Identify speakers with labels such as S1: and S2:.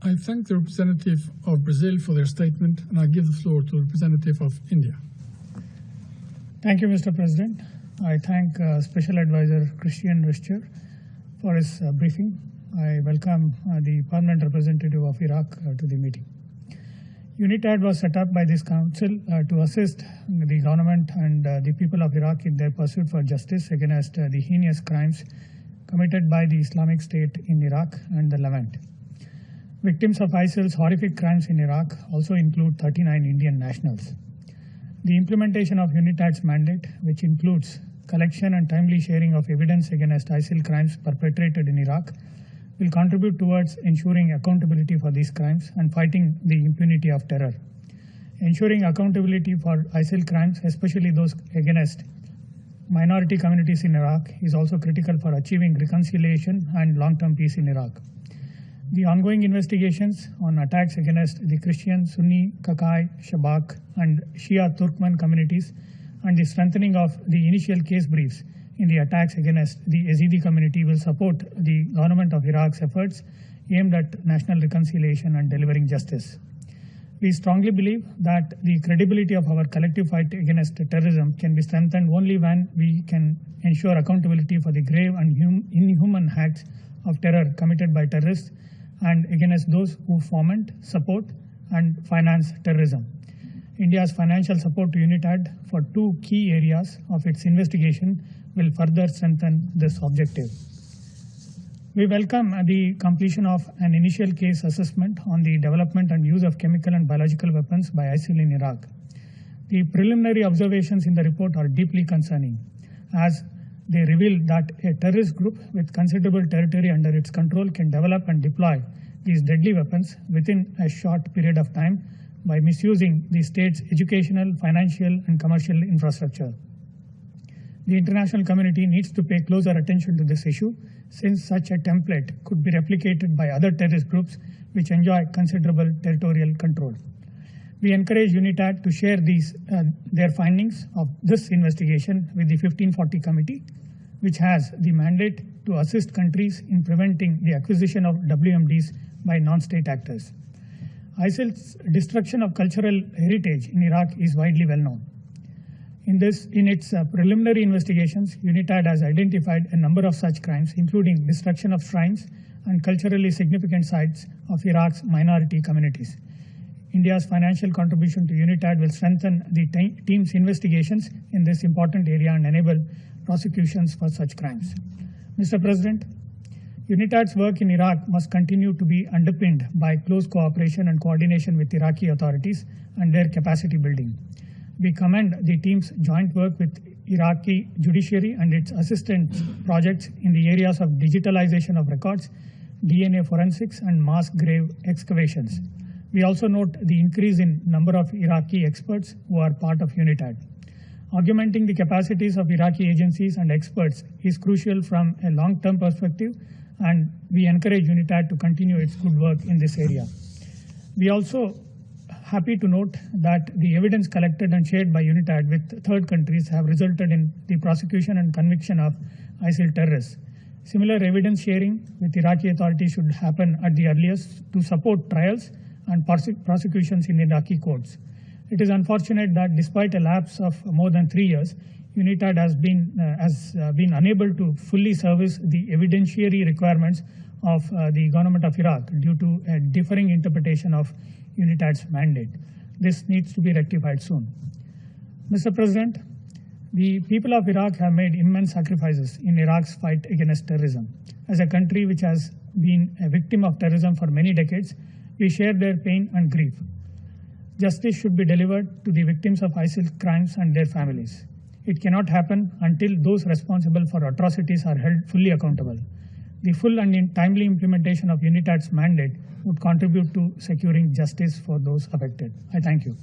S1: I thank the representative of Brazil for their statement, and I give the floor to the representative of India.
S2: Thank you, Mr. President. I thank Special Advisor Christian Richter for his briefing. I welcome the permanent representative of Iraq to the meeting. UNITAD was set up by this council to assist the government and the people of Iraq in their pursuit for justice against the heinous crimes committed by the Islamic State in Iraq and the Levant. Victims of ISIL's horrific crimes in Iraq also include 39 Indian nationals. The implementation of UNITAD's mandate, which includes collection and timely sharing of evidence against ISIL crimes perpetrated in Iraq, will contribute towards ensuring accountability for these crimes and fighting the impunity of terror. Ensuring accountability for ISIL crimes, especially those against minority communities in Iraq, is also critical for achieving reconciliation and long-term peace in Iraq. The ongoing investigations on attacks against the Christian, Sunni, Kakai, Shabak, and Shia Turkmen communities and the strengthening of the initial case briefs in the attacks against the Yazidi community will support the government of Iraq's efforts aimed at national reconciliation and delivering justice. We strongly believe that the credibility of our collective fight against terrorism can be strengthened only when we can ensure accountability for the grave and inhuman acts of terror committed by terrorists and against those who foment, support, and finance terrorism. India's financial support to UNITAD for two key areas of its investigation will further strengthen this objective. We welcome the completion of an initial case assessment on the development and use of chemical and biological weapons by ISIL in Iraq. The preliminary observations in the report are deeply concerning, as they reveal that a terrorist group with considerable territory under its control can develop and deploy these deadly weapons within a short period of time by misusing the state's educational, financial, and commercial infrastructure. The international community needs to pay closer attention to this issue, since such a template could be replicated by other terrorist groups which enjoy considerable territorial control. We encourage UNITAD to share their findings of this investigation with the 1540 Committee, which has the mandate to assist countries in preventing the acquisition of WMDs by non-state actors. ISIL's destruction of cultural heritage in Iraq is widely well known. In its preliminary investigations, UNITAD has identified a number of such crimes, including destruction of shrines and culturally significant sites of Iraq's minority communities. India's financial contribution to UNITAD will strengthen the team's investigations in this important area and enable prosecutions for such crimes. Mr. President, UNITAD's work in Iraq must continue to be underpinned by close cooperation and coordination with Iraqi authorities and their capacity building. We commend the team's joint work with Iraqi judiciary and its assistance projects in the areas of digitalization of records, DNA forensics, and mass grave excavations. We also note the increase in number of Iraqi experts who are part of UNITAD. Augmenting the capacities of Iraqi agencies and experts is crucial from a long-term perspective, and we encourage UNITAD to continue its good work in this area. We also happy to note that the evidence collected and shared by UNITAD with third countries have resulted in the prosecution and conviction of ISIL terrorists. Similar evidence sharing with Iraqi authorities should happen at the earliest to support trials and prosecutions in Iraqi courts. It is unfortunate that despite a lapse of more than 3 years, UNITAD has been unable to fully service the evidentiary requirements of the government of Iraq due to a differing interpretation of UNITAD's mandate. This needs to be rectified soon. Mr. President, the people of Iraq have made immense sacrifices in Iraq's fight against terrorism. As a country which has been a victim of terrorism for many decades, we share their pain and grief. Justice should be delivered to the victims of ISIL crimes and their families. It cannot happen until those responsible for atrocities are held fully accountable. The full and timely implementation of UNITAD's mandate would contribute to securing justice for those affected. I thank you.